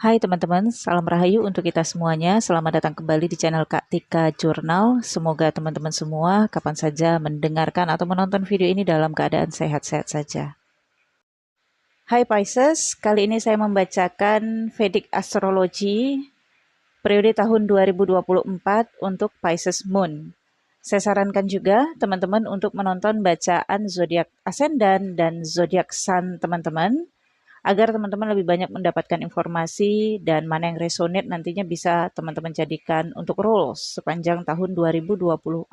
Hai teman-teman, salam rahayu untuk kita semuanya. Selamat datang kembali di channel Kak Tika Jurnal. Semoga teman-teman semua kapan saja mendengarkan atau menonton video ini dalam keadaan sehat-sehat saja. Hai Pisces, kali ini saya membacakan Vedic Astrology periode tahun 2024 untuk Pisces Moon. Saya sarankan juga teman-teman untuk menonton bacaan zodiak ascendant dan zodiak sun teman-teman, agar teman-teman lebih banyak mendapatkan informasi dan mana yang resonate nantinya bisa teman-teman jadikan untuk rules sepanjang tahun 2024.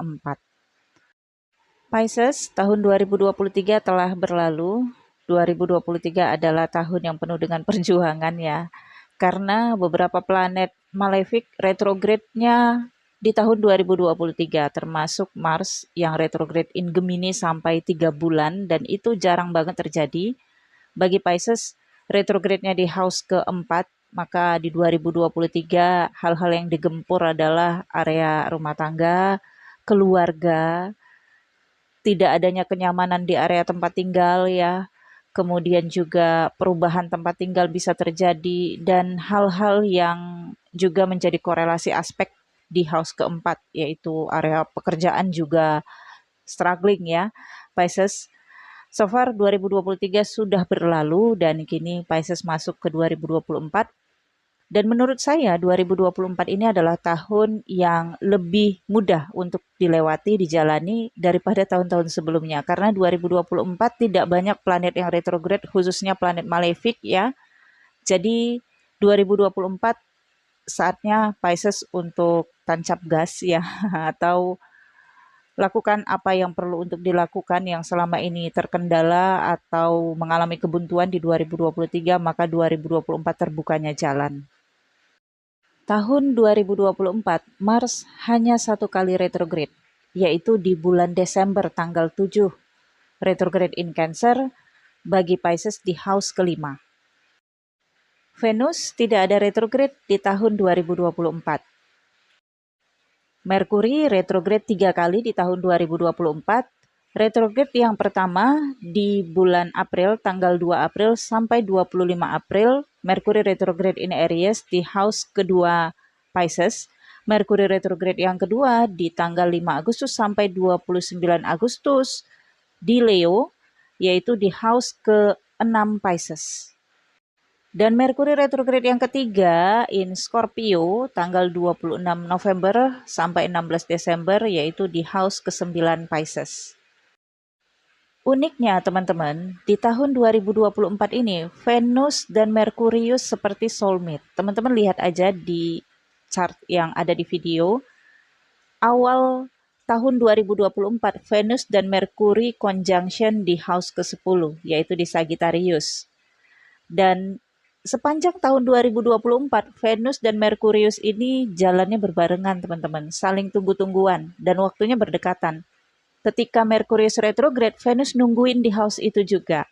Pisces, tahun 2023 telah berlalu. 2023 adalah tahun yang penuh dengan perjuangan ya. Karena beberapa planet malefic retrograde-nya di tahun 2023, termasuk Mars yang retrograde in Gemini sampai 3 bulan, dan itu jarang banget terjadi. Bagi Pisces, retrograde-nya di house keempat, maka di 2023 hal-hal yang digempur adalah area rumah tangga, keluarga, tidak adanya kenyamanan di area tempat tinggal ya. Kemudian juga perubahan tempat tinggal bisa terjadi dan hal-hal yang juga menjadi korelasi aspek di house keempat, yaitu area pekerjaan juga struggling ya, Pisces. So far 2023 sudah berlalu dan kini Pisces masuk ke 2024. Dan menurut saya 2024 ini adalah tahun yang lebih mudah untuk dilewati, dijalani daripada tahun-tahun sebelumnya. Karena 2024 tidak banyak planet yang retrograde, khususnya planet malefik ya. Jadi 2024 saatnya Pisces untuk tancap gas ya, atau lakukan apa yang perlu untuk dilakukan yang selama ini terkendala atau mengalami kebuntuan di 2023, maka 2024 terbukanya jalan. Tahun 2024, Mars hanya satu kali retrograde, yaitu di bulan Desember tanggal 7, retrograde in Cancer bagi Pisces di house kelima. Venus tidak ada retrograde di tahun 2024. Merkuri retrograde 3 kali di tahun 2024. Retrograde yang pertama di bulan April, tanggal 2 April sampai 25 April. Merkuri retrograde in Aries di house kedua Pisces. Merkuri retrograde yang kedua di tanggal 5 Agustus sampai 29 Agustus di Leo, yaitu di house ke-6 Pisces. Dan Merkuri retrograde yang ketiga in Scorpio tanggal 26 November sampai 16 Desember, yaitu di house ke-9 Pisces. Uniknya teman-teman, di tahun 2024 ini Venus dan Merkurius seperti soulmate. Teman-teman lihat aja di chart yang ada di video. Awal tahun 2024 Venus dan Merkuri conjunction di house ke-10, yaitu di Sagittarius. Dan sepanjang tahun 2024, Venus dan Merkurius ini jalannya berbarengan teman-teman, saling tunggu-tungguan dan waktunya berdekatan. Ketika Merkurius retrograde, Venus nungguin di house itu juga.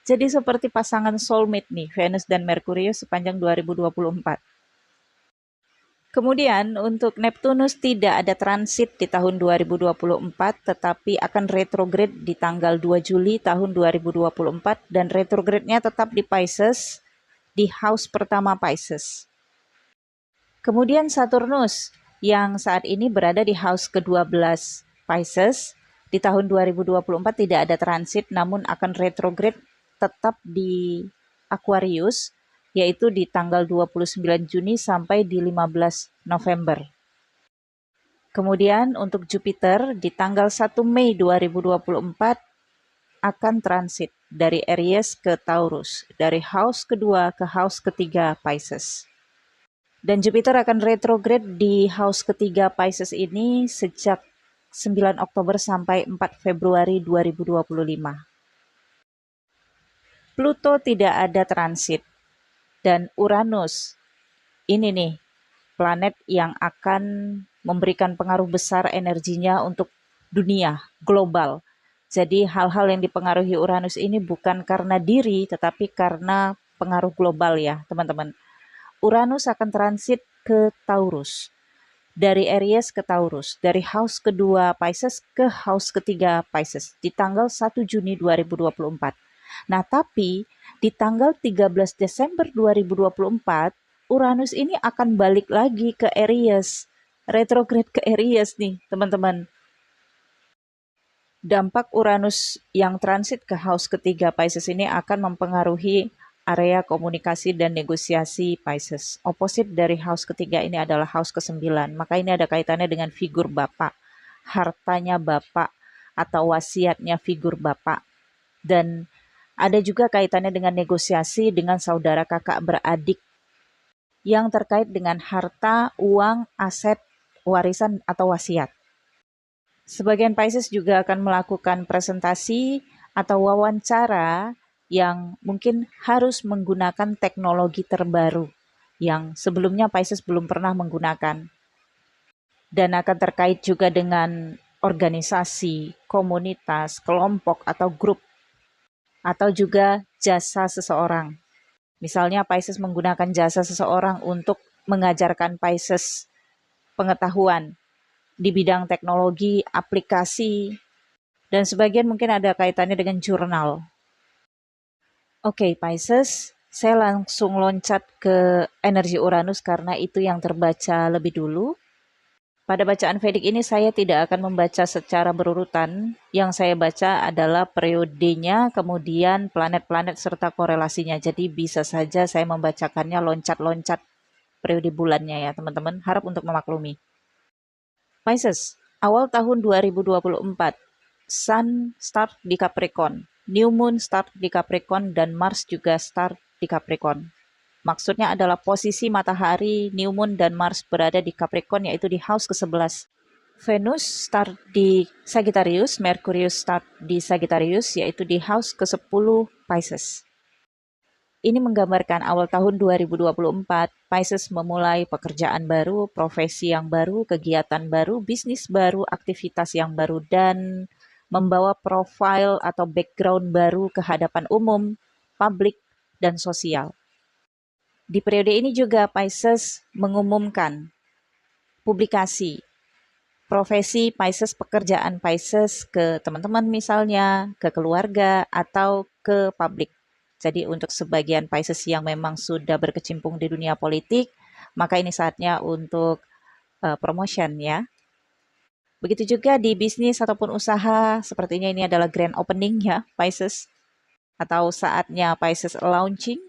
Jadi seperti pasangan soulmate nih, Venus dan Merkurius sepanjang 2024. Kemudian untuk Neptunus tidak ada transit di tahun 2024, tetapi akan retrograde di tanggal 2 Juli tahun 2024 dan retrograde-nya tetap di Pisces, di house pertama Pisces. Kemudian Saturnus yang saat ini berada di house ke-12 Pisces, di tahun 2024 tidak ada transit namun akan retrograde tetap di Aquarius, yaitu di tanggal 29 Juni sampai di 15 November. Kemudian untuk Jupiter di tanggal 1 Mei 2024 akan transit dari Aries ke Taurus, dari house kedua ke house ketiga Pisces. Dan Jupiter akan retrograde di house ketiga Pisces ini sejak 9 Oktober sampai 4 Februari 2025. Pluto tidak ada transit. Dan Uranus, ini nih, planet yang akan memberikan pengaruh besar energinya untuk dunia, global. Jadi hal-hal yang dipengaruhi Uranus ini bukan karena diri, tetapi karena pengaruh global ya teman-teman. Uranus akan transit ke Taurus. Dari Aries ke Taurus, dari house kedua Pisces ke house ketiga Pisces di tanggal 1 Juni 2024. Nah, tapi di tanggal 13 Desember 2024, Uranus ini akan balik lagi ke Aries. Retrograde ke Aries nih, teman-teman. Dampak Uranus yang transit ke house ketiga Pisces ini akan mempengaruhi area komunikasi dan negosiasi Pisces. Opposite dari house ketiga ini adalah house ke-9. Maka ini ada kaitannya dengan figur bapak, hartanya bapak, atau wasiatnya figur bapak. Dan ada juga kaitannya dengan negosiasi dengan saudara kakak beradik yang terkait dengan harta, uang, aset, warisan, atau wasiat. Sebagian Pisces juga akan melakukan presentasi atau wawancara yang mungkin harus menggunakan teknologi terbaru yang sebelumnya Pisces belum pernah menggunakan, dan akan terkait juga dengan organisasi, komunitas, kelompok atau grup, atau juga jasa seseorang. Misalnya Pisces menggunakan jasa seseorang untuk mengajarkan Pisces pengetahuan di bidang teknologi, aplikasi, dan sebagian mungkin ada kaitannya dengan jurnal. Oke, Pisces, saya langsung loncat ke energi Uranus karena itu yang terbaca lebih dulu. Pada bacaan Vedic ini saya tidak akan membaca secara berurutan. Yang saya baca adalah periodenya, kemudian planet-planet serta korelasinya. Jadi bisa saja saya membacakannya loncat-loncat periode bulannya ya teman-teman. Harap untuk memaklumi. Pisces, awal tahun 2024. Sun start di Capricorn, New Moon start di Capricorn, dan Mars juga start di Capricorn. Maksudnya adalah posisi matahari, New Moon, dan Mars berada di Capricorn, yaitu di house ke-11. Venus start di Sagittarius, Merkurius start di Sagittarius, yaitu di house ke-10 Pisces. Ini menggambarkan awal tahun 2024, Pisces memulai pekerjaan baru, profesi yang baru, kegiatan baru, bisnis baru, aktivitas yang baru, dan membawa profil atau background baru ke hadapan umum, publik, dan sosial. Di periode ini juga Pisces mengumumkan publikasi profesi Pisces, pekerjaan Pisces ke teman-teman misalnya, ke keluarga, atau ke publik. Jadi untuk sebagian Pisces yang memang sudah berkecimpung di dunia politik, maka ini saatnya untuk promotion ya. Begitu juga di bisnis ataupun usaha, sepertinya ini adalah grand opening ya Pisces, atau saatnya Pisces launching.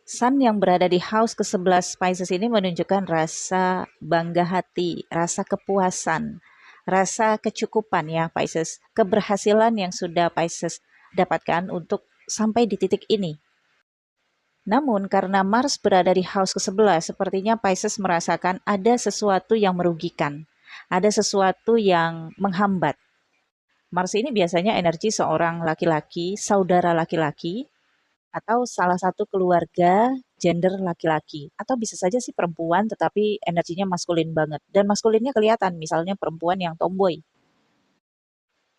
Sun yang berada di house ke-11 Pisces ini menunjukkan rasa bangga hati, rasa kepuasan, rasa kecukupan ya Pisces, keberhasilan yang sudah Pisces dapatkan untuk sampai di titik ini. Namun karena Mars berada di house ke-11, sepertinya Pisces merasakan ada sesuatu yang merugikan, ada sesuatu yang menghambat. Mars ini biasanya energi seorang laki-laki, saudara laki-laki, atau salah satu keluarga gender laki-laki, atau bisa saja sih perempuan tetapi energinya maskulin banget, dan maskulinnya kelihatan, misalnya perempuan yang tomboy.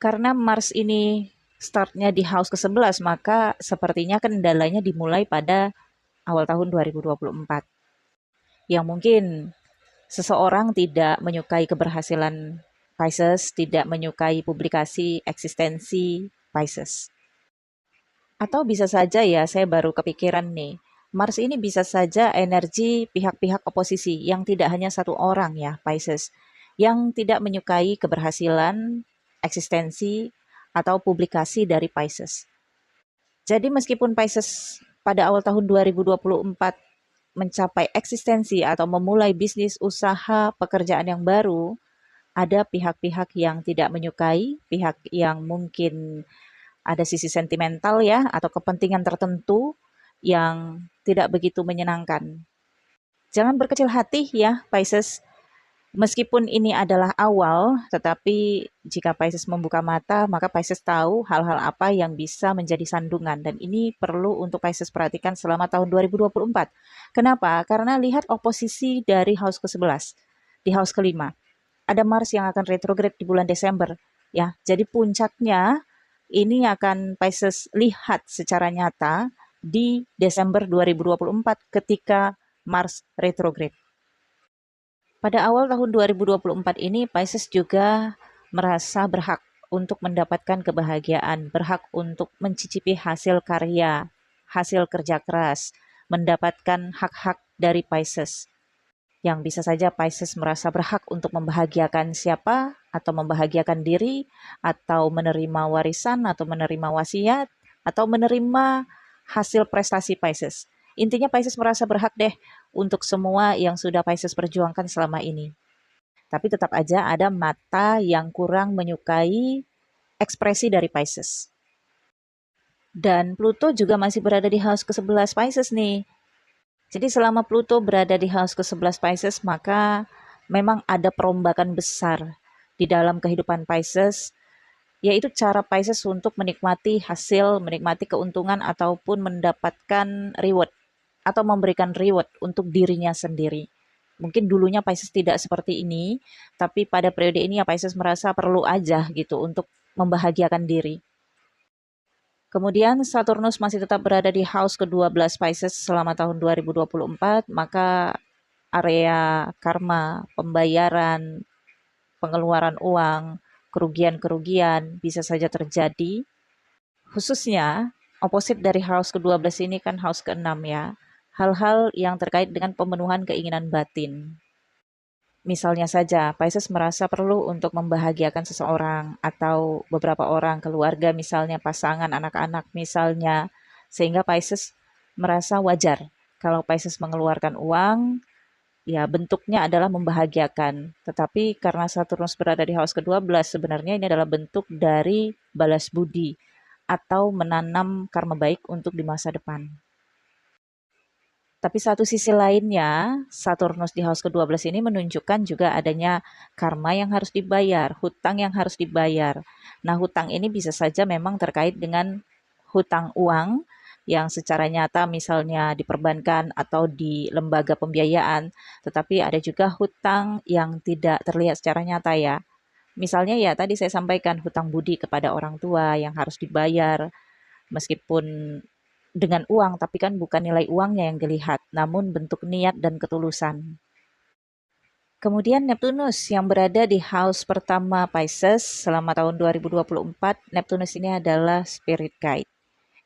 Karena Mars ini startnya di house ke-11, maka sepertinya kendalanya dimulai pada awal tahun 2024, yang mungkin seseorang tidak menyukai keberhasilan Pisces, tidak menyukai publikasi eksistensi Pisces. Atau bisa saja ya, saya baru kepikiran nih, Mars ini bisa saja energi pihak-pihak oposisi yang tidak hanya satu orang ya, Pisces, yang tidak menyukai keberhasilan, eksistensi, atau publikasi dari Pisces. Jadi meskipun Pisces pada awal tahun 2024 mencapai eksistensi atau memulai bisnis, usaha, pekerjaan yang baru, ada pihak-pihak yang tidak menyukai, pihak yang mungkin ada sisi sentimental ya, atau kepentingan tertentu yang tidak begitu menyenangkan. Jangan berkecil hati ya Pisces. Meskipun ini adalah awal, tetapi jika Pisces membuka mata, maka Pisces tahu hal-hal apa yang bisa menjadi sandungan. Dan ini perlu untuk Pisces perhatikan selama tahun 2024. Kenapa? Karena lihat oposisi dari house ke-11, di house ke-5. Ada Mars yang akan retrograde di bulan Desember. Ya, jadi puncaknya ini akan Pisces lihat secara nyata di Desember 2024 ketika Mars retrograde. Pada awal tahun 2024 ini Pisces juga merasa berhak untuk mendapatkan kebahagiaan, berhak untuk mencicipi hasil karya, hasil kerja keras, mendapatkan hak-hak dari Pisces. Yang bisa saja Pisces merasa berhak untuk membahagiakan siapa, atau membahagiakan diri, atau menerima warisan, atau menerima wasiat, atau menerima hasil prestasi Pisces. Intinya Pisces merasa berhak deh untuk semua yang sudah Pisces perjuangkan selama ini. Tapi tetap aja ada mata yang kurang menyukai ekspresi dari Pisces. Dan Pluto juga masih berada di house ke-11 Pisces nih. Jadi selama Pluto berada di house ke-11 Pisces, maka memang ada perombakan besar di dalam kehidupan Pisces, yaitu cara Pisces untuk menikmati hasil, menikmati keuntungan, ataupun mendapatkan reward, atau memberikan reward untuk dirinya sendiri. Mungkin dulunya Pisces tidak seperti ini, tapi pada periode ini ya Pisces merasa perlu aja gitu untuk membahagiakan diri. Kemudian Saturnus masih tetap berada di house ke-12 Pisces selama tahun 2024, maka area karma, pembayaran, pengeluaran uang, kerugian-kerugian bisa saja terjadi. Khususnya, oposit dari house ke-12 ini kan house ke-6 ya. Hal-hal yang terkait dengan pemenuhan keinginan batin. Misalnya saja, Pisces merasa perlu untuk membahagiakan seseorang atau beberapa orang, keluarga misalnya, pasangan, anak-anak misalnya. Sehingga Pisces merasa wajar kalau Pisces mengeluarkan uang, ya bentuknya adalah membahagiakan. Tetapi karena Saturnus berada di house ke-12, sebenarnya ini adalah bentuk dari balas budi atau menanam karma baik untuk di masa depan. Tapi satu sisi lainnya, Saturnus di house ke-12 ini menunjukkan juga adanya karma yang harus dibayar, hutang yang harus dibayar. Nah, hutang ini bisa saja memang terkait dengan hutang uang yang secara nyata misalnya di perbankan atau di lembaga pembiayaan, tetapi ada juga hutang yang tidak terlihat secara nyata ya. Misalnya ya tadi saya sampaikan hutang budi kepada orang tua yang harus dibayar, meskipun dengan uang, tapi kan bukan nilai uangnya yang dilihat, namun bentuk niat dan ketulusan. Kemudian Neptunus yang berada di house pertama Pisces selama tahun 2024, Neptunus ini adalah spirit guide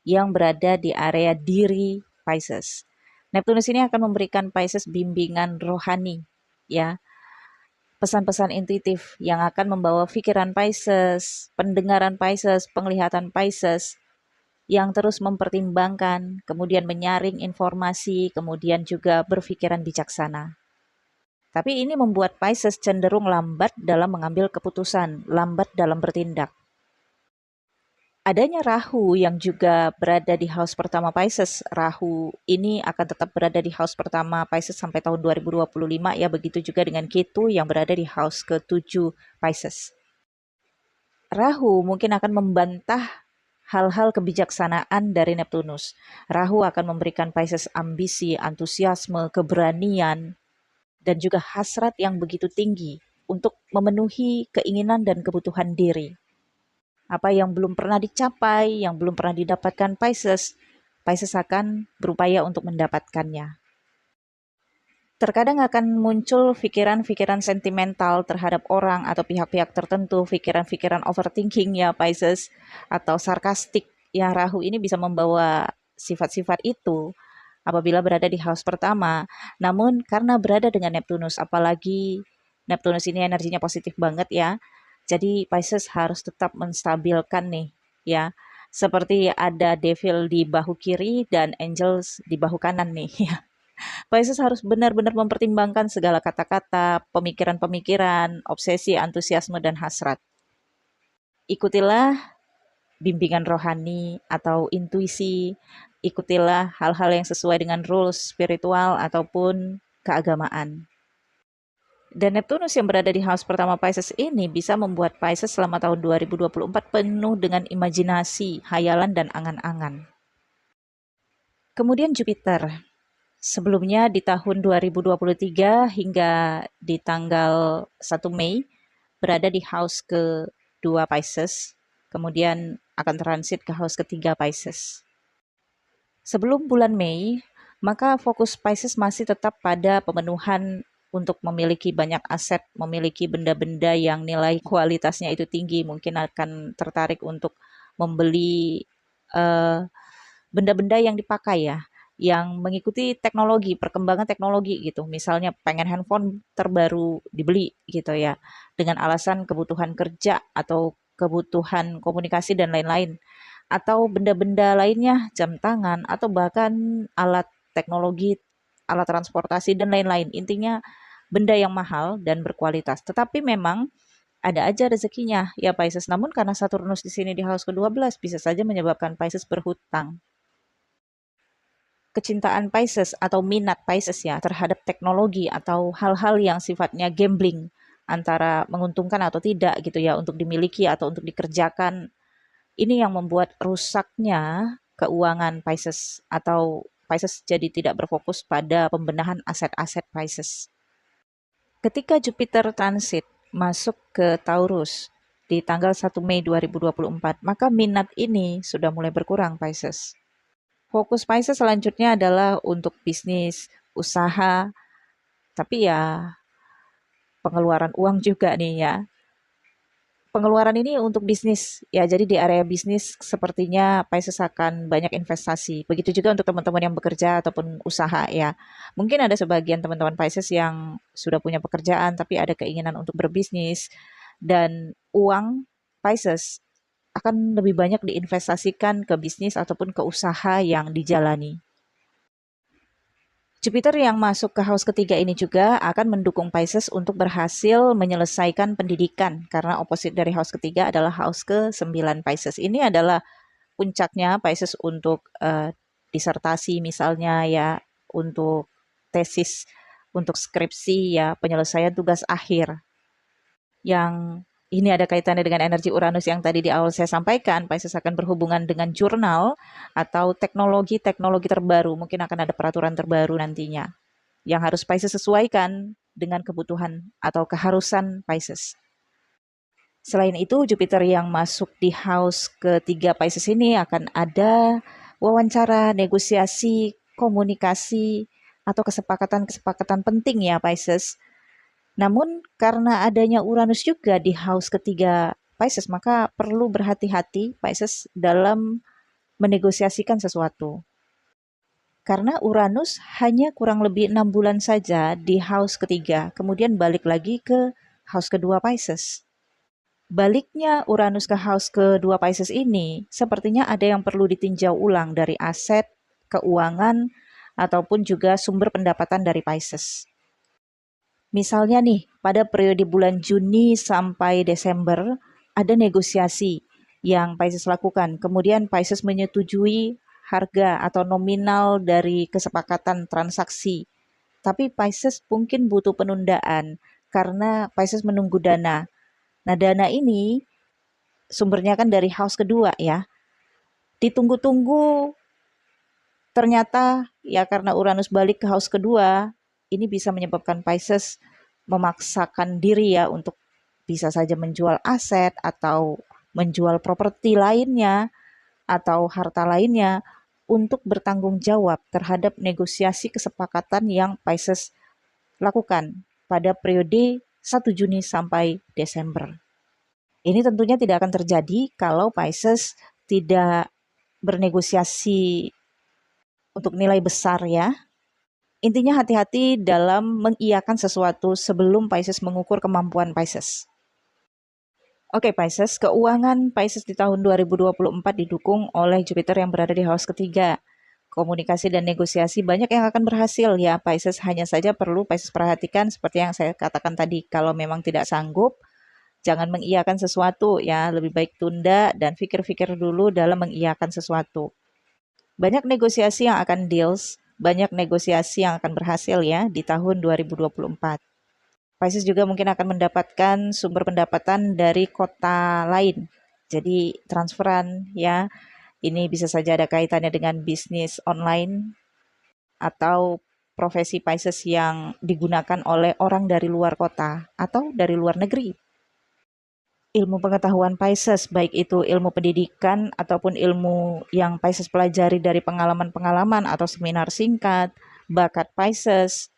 yang berada di area diri Pisces. Neptunus ini akan memberikan Pisces bimbingan rohani, ya, pesan-pesan intuitif yang akan membawa pikiran Pisces, pendengaran Pisces, penglihatan Pisces yang terus mempertimbangkan, kemudian menyaring informasi, kemudian juga berpikiran bijaksana. Tapi ini membuat Pisces cenderung lambat dalam mengambil keputusan, lambat dalam bertindak. Adanya Rahu yang juga berada di house pertama Pisces. Rahu ini akan tetap berada di house pertama Pisces sampai tahun 2025 ya, begitu juga dengan Ketu yang berada di house ke-7 Pisces. Rahu mungkin akan membantah hal-hal kebijaksanaan dari Neptunus. Rahu akan memberikan Pisces ambisi, antusiasme, keberanian, dan juga hasrat yang begitu tinggi untuk memenuhi keinginan dan kebutuhan diri. Apa yang belum pernah dicapai, yang belum pernah didapatkan Pisces, Pisces akan berupaya untuk mendapatkannya. Terkadang akan muncul pikiran-pikiran sentimental terhadap orang atau pihak-pihak tertentu, pikiran-pikiran overthinking ya Pisces, atau sarkastik yang Rahu ini bisa membawa sifat-sifat itu apabila berada di house pertama. Namun karena berada dengan Neptunus, apalagi Neptunus ini energinya positif banget ya, jadi Pisces harus tetap menstabilkan nih ya. Seperti ada devil di bahu kiri dan angels di bahu kanan nih ya. Pisces harus benar-benar mempertimbangkan segala kata-kata, pemikiran-pemikiran, obsesi, antusiasme, dan hasrat. Ikutilah bimbingan rohani atau intuisi, ikutilah hal-hal yang sesuai dengan rules spiritual ataupun keagamaan. Dan Neptunus yang berada di house pertama Pisces ini bisa membuat Pisces selama tahun 2024 penuh dengan imajinasi, hayalan, dan angan-angan. Kemudian Jupiter. Sebelumnya di tahun 2023 hingga di tanggal 1 Mei berada di house ke-2 Pisces, kemudian akan transit ke house ke-3 Pisces. Sebelum bulan Mei, maka fokus Pisces masih tetap pada pemenuhan untuk memiliki banyak aset, memiliki benda-benda yang nilai kualitasnya itu tinggi, mungkin akan tertarik untuk membeli eh, benda-benda yang dipakai ya, yang mengikuti teknologi, perkembangan teknologi gitu. Misalnya pengen handphone terbaru dibeli gitu ya, dengan alasan kebutuhan kerja atau kebutuhan komunikasi dan lain-lain. Atau benda-benda lainnya, jam tangan, atau bahkan alat teknologi, alat transportasi dan lain-lain. Intinya benda yang mahal dan berkualitas. Tetapi memang ada aja rezekinya ya Pisces. Namun karena Saturnus di sini di house ke-12 bisa saja menyebabkan Pisces berhutang. Kecintaan Pisces atau minat Pisces ya terhadap teknologi atau hal-hal yang sifatnya gambling antara menguntungkan atau tidak gitu ya untuk dimiliki atau untuk dikerjakan. Ini yang membuat rusaknya keuangan Pisces atau Pisces jadi tidak berfokus pada pembenahan aset-aset Pisces. Ketika Jupiter transit masuk ke Taurus di tanggal 1 Mei 2024, maka minat ini sudah mulai berkurang Pisces. Fokus Pisces selanjutnya adalah untuk bisnis, usaha, tapi ya pengeluaran uang juga nih ya. Pengeluaran ini untuk bisnis ya, jadi di area bisnis sepertinya Pisces akan banyak investasi. Begitu juga untuk teman-teman yang bekerja ataupun usaha ya. Mungkin ada sebagian teman-teman Pisces yang sudah punya pekerjaan tapi ada keinginan untuk berbisnis dan uang Pisces akan lebih banyak diinvestasikan ke bisnis ataupun ke usaha yang dijalani. Jupiter yang masuk ke house ketiga ini juga akan mendukung Pisces untuk berhasil menyelesaikan pendidikan karena oposit dari house ketiga adalah house ke-9 Pisces. Ini adalah puncaknya Pisces untuk disertasi misalnya ya, untuk tesis, untuk skripsi ya, penyelesaian tugas akhir yang ini ada kaitannya dengan energi Uranus yang tadi di awal saya sampaikan. Pisces akan berhubungan dengan jurnal atau teknologi-teknologi terbaru. Mungkin akan ada peraturan terbaru nantinya yang harus Pisces sesuaikan dengan kebutuhan atau keharusan Pisces. Selain itu, Jupiter yang masuk di house ketiga Pisces ini akan ada wawancara, negosiasi, komunikasi, atau kesepakatan-kesepakatan penting ya Pisces. Namun karena adanya Uranus juga di house ketiga Pisces, maka perlu berhati-hati Pisces dalam menegosiasikan sesuatu. Karena Uranus hanya kurang lebih 6 bulan saja di house ketiga, kemudian balik lagi ke house kedua Pisces. Baliknya Uranus ke house kedua Pisces ini, sepertinya ada yang perlu ditinjau ulang dari aset, keuangan, ataupun juga sumber pendapatan dari Pisces. Misalnya nih, pada periode bulan Juni sampai Desember, ada negosiasi yang Pisces lakukan. Kemudian Pisces menyetujui harga atau nominal dari kesepakatan transaksi. Tapi Pisces mungkin butuh penundaan karena Pisces menunggu dana. Nah, dana ini sumbernya kan dari house kedua ya. Ditunggu-tunggu, ternyata ya karena Uranus balik ke house kedua, ini bisa menyebabkan Pisces memaksakan diri ya untuk bisa saja menjual aset atau menjual properti lainnya atau harta lainnya untuk bertanggung jawab terhadap negosiasi kesepakatan yang Pisces lakukan pada periode 1 Juni sampai Desember. Ini tentunya tidak akan terjadi kalau Pisces tidak bernegosiasi untuk nilai besar ya. Intinya hati-hati dalam mengiyakan sesuatu sebelum Pisces mengukur kemampuan Pisces. Oke Pisces, keuangan Pisces di tahun 2024 didukung oleh Jupiter yang berada di house ketiga. Komunikasi dan negosiasi banyak yang akan berhasil ya Pisces, hanya saja perlu Pisces perhatikan seperti yang saya katakan tadi, kalau memang tidak sanggup, jangan mengiyakan sesuatu ya, lebih baik tunda dan pikir-pikir dulu dalam mengiyakan sesuatu. Banyak negosiasi yang akan deals, banyak negosiasi yang akan berhasil ya di tahun 2024. Pisces juga mungkin akan mendapatkan sumber pendapatan dari kota lain. Jadi transferan ya, ini bisa saja ada kaitannya dengan bisnis online atau profesi Pisces yang digunakan oleh orang dari luar kota atau dari luar negeri. Ilmu pengetahuan Pisces, baik itu ilmu pendidikan ataupun ilmu yang Pisces pelajari dari pengalaman-pengalaman atau seminar singkat, bakat Pisces,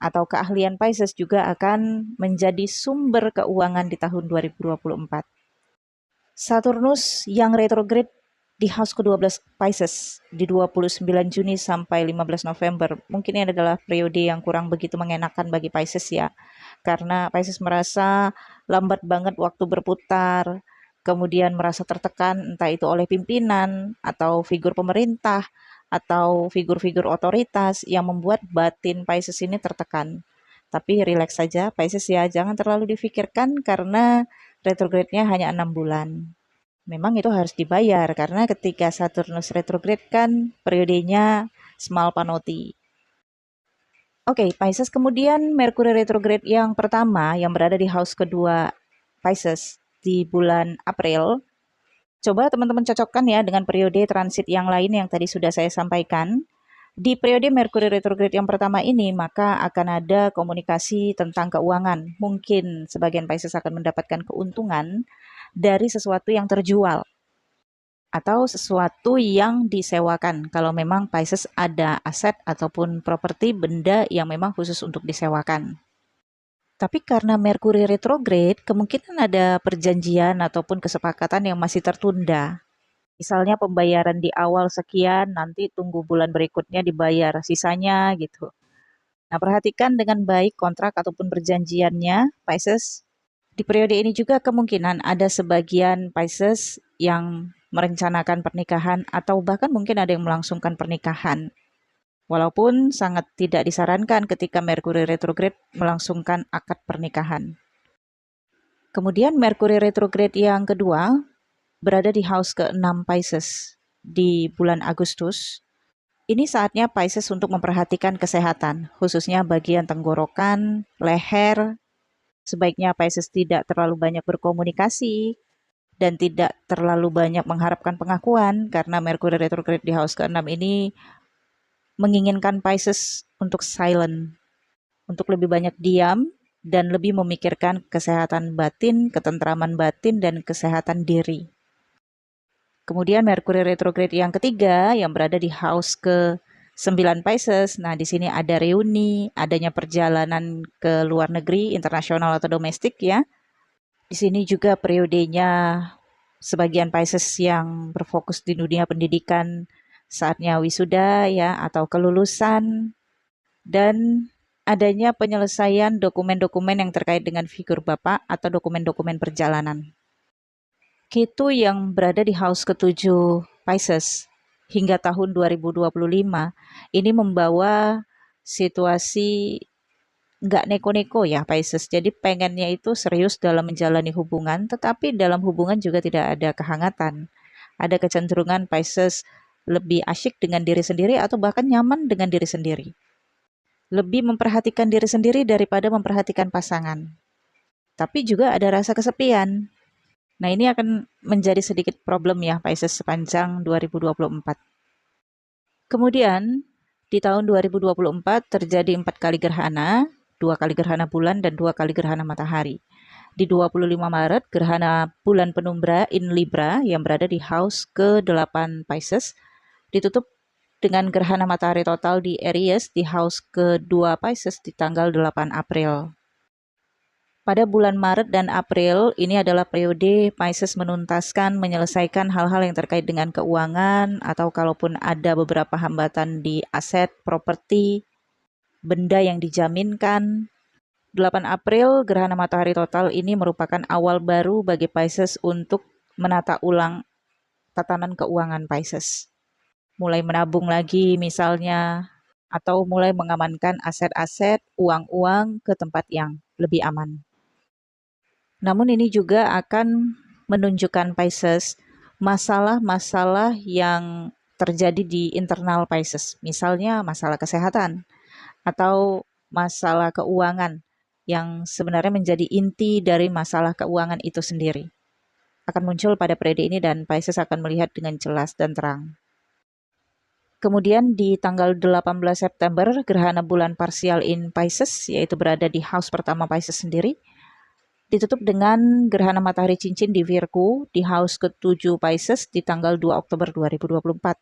atau keahlian Pisces juga akan menjadi sumber keuangan di tahun 2024. Saturnus yang retrograde di house ke-12 Pisces di 29 Juni sampai 15 November. Mungkin ini adalah periode yang kurang begitu mengenakan bagi Pisces ya. Karena Pisces merasa lambat banget waktu berputar, kemudian merasa tertekan entah itu oleh pimpinan atau figur pemerintah atau figur-figur otoritas yang membuat batin Pisces ini tertekan. Tapi relax saja Pisces ya, jangan terlalu difikirkan karena retrograde-nya hanya 6 bulan. Memang itu harus dibayar karena ketika Saturnus retrograde kan periodenya small panoti. Oke, Pisces, kemudian Mercury retrograde yang pertama yang berada di house kedua Pisces di bulan April. Coba teman-teman cocokkan ya dengan periode transit yang lain yang tadi sudah saya sampaikan. Di periode Mercury retrograde yang pertama ini, maka akan ada komunikasi tentang keuangan. Mungkin sebagian Pisces akan mendapatkan keuntungan dari sesuatu yang terjual atau sesuatu yang disewakan. Kalau memang Pisces ada aset ataupun properti benda yang memang khusus untuk disewakan. Tapi karena Mercury retrograde, kemungkinan ada perjanjian ataupun kesepakatan yang masih tertunda. Misalnya pembayaran di awal sekian, nanti tunggu bulan berikutnya dibayar sisanya gitu. Nah, perhatikan dengan baik kontrak ataupun perjanjiannya, Pisces. Di periode ini juga kemungkinan ada sebagian Pisces yang merencanakan pernikahan atau bahkan mungkin ada yang melangsungkan pernikahan. Walaupun sangat tidak disarankan ketika Mercury retrograde melangsungkan akad pernikahan. Kemudian Mercury retrograde yang kedua berada di house ke-6 Pisces di bulan Agustus. Ini saatnya Pisces untuk memperhatikan kesehatan, khususnya bagian tenggorokan, leher. Sebaiknya Pisces tidak terlalu banyak berkomunikasi dan tidak terlalu banyak mengharapkan pengakuan karena Mercury retrograde di house ke-6 ini menginginkan Pisces untuk silent, untuk lebih banyak diam dan lebih memikirkan kesehatan batin, ketentraman batin, dan kesehatan diri. Kemudian Mercury retrograde yang ketiga yang berada di house ke-9 Pisces. Nah, di sini ada reuni, adanya perjalanan ke luar negeri, internasional atau domestik ya. Di sini juga periodenya sebagian Pisces yang berfokus di dunia pendidikan saatnya wisuda ya atau kelulusan dan adanya penyelesaian dokumen-dokumen yang terkait dengan figur Bapak atau dokumen-dokumen perjalanan. Ketu yang berada di house ke-7 Pisces hingga tahun 2025 ini membawa situasi nggak neko-neko ya Pisces. Jadi pengennya itu serius dalam menjalani hubungan, tetapi dalam hubungan juga tidak ada kehangatan. Ada kecenderungan Pisces lebih asyik dengan diri sendiri atau bahkan nyaman dengan diri sendiri. Lebih memperhatikan diri sendiri daripada memperhatikan pasangan. Tapi juga ada rasa kesepian. Nah, ini akan menjadi sedikit problem ya Pisces sepanjang 2024. Kemudian, di tahun 2024 terjadi 4 kali gerhana, 2 kali gerhana bulan dan 2 kali gerhana matahari. Di 25 Maret, gerhana bulan penumbra in Libra yang berada di house ke-8 Pisces ditutup dengan gerhana matahari total di Aries di house ke-2 Pisces di tanggal 8 April. Pada bulan Maret dan April, ini adalah periode Pisces menuntaskan, menyelesaikan hal-hal yang terkait dengan keuangan, atau kalaupun ada beberapa hambatan di aset, properti, benda yang dijaminkan. 8 April, gerhana matahari total ini merupakan awal baru bagi Pisces untuk menata ulang tatanan keuangan Pisces. Mulai menabung lagi misalnya, atau mulai mengamankan aset-aset, uang-uang ke tempat yang lebih aman. Namun ini juga akan menunjukkan Pisces masalah-masalah yang terjadi di internal Pisces. Misalnya masalah kesehatan atau masalah keuangan yang sebenarnya menjadi inti dari masalah keuangan itu sendiri. Akan muncul pada periode ini dan Pisces akan melihat dengan jelas dan terang. Kemudian di tanggal 18 September, gerhana bulan parsial in Pisces, yaitu berada di house pertama Pisces sendiri, ditutup dengan gerhana matahari cincin di Virgo di house ke-7 Pisces di tanggal 2 Oktober 2024.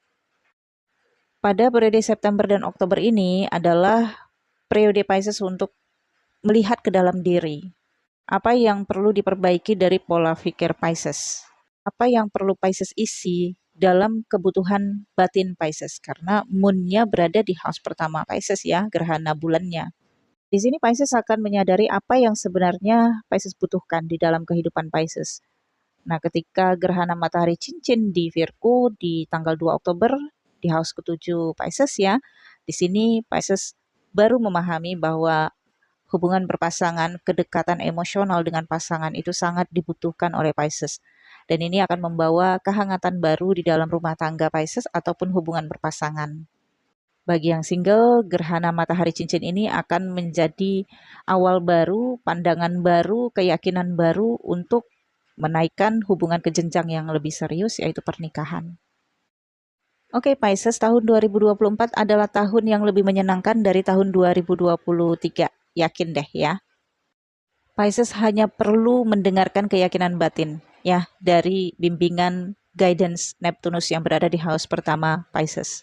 Pada periode September dan Oktober ini adalah periode Pisces untuk melihat ke dalam diri. Apa yang perlu diperbaiki dari pola pikir Pisces? Apa yang perlu Pisces isi dalam kebutuhan batin Pisces? Karena moon-nya berada di house pertama Pisces ya, gerhana bulannya. Di sini Pisces akan menyadari apa yang sebenarnya Pisces butuhkan di dalam kehidupan Pisces. Nah, ketika gerhana matahari cincin di Virgo di tanggal 2 Oktober di house ke-7 Pisces ya, di sini Pisces baru memahami bahwa hubungan berpasangan, kedekatan emosional dengan pasangan itu sangat dibutuhkan oleh Pisces. Dan ini akan membawa kehangatan baru di dalam rumah tangga Pisces ataupun hubungan berpasangan. Bagi yang single, gerhana matahari cincin ini akan menjadi awal baru, pandangan baru, keyakinan baru untuk menaikkan hubungan ke jenjang yang lebih serius, yaitu pernikahan. Oke, Pisces, tahun 2024 adalah tahun yang lebih menyenangkan dari tahun 2023. Yakin deh ya. Pisces hanya perlu mendengarkan keyakinan batin ya dari bimbingan guidance Neptunus yang berada di house pertama Pisces.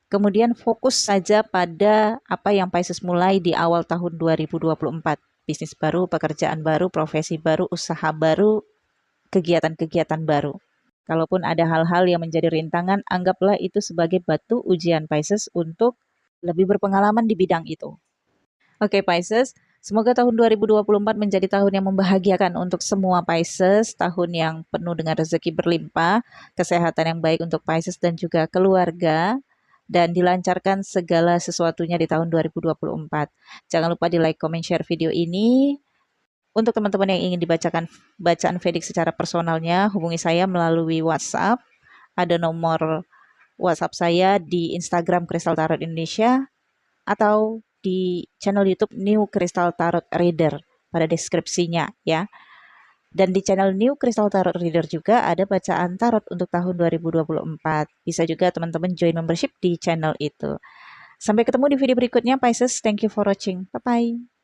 Kemudian fokus saja pada apa yang Pisces mulai di awal tahun 2024. Bisnis baru, pekerjaan baru, profesi baru, usaha baru, kegiatan-kegiatan baru. Kalaupun ada hal-hal yang menjadi rintangan, anggaplah itu sebagai batu ujian Pisces untuk lebih berpengalaman di bidang itu. Oke Pisces, semoga tahun 2024 menjadi tahun yang membahagiakan untuk semua Pisces, tahun yang penuh dengan rezeki berlimpah, kesehatan yang baik untuk Pisces dan juga keluarga, dan dilancarkan segala sesuatunya di tahun 2024. Jangan lupa di like, comment, share video ini. Untuk teman-teman yang ingin dibacakan bacaan Vedic secara personalnya, hubungi saya melalui WhatsApp. Ada nomor WhatsApp saya di Instagram Crystal Tarot Indonesia atau di channel YouTube New Crystal Tarot Reader pada deskripsinya ya. Dan di channel New Crystal Tarot Reader juga ada bacaan tarot untuk tahun 2024. Bisa juga teman-teman join membership di channel itu. Sampai ketemu di video berikutnya Pisces. Thank you for watching. Bye-bye.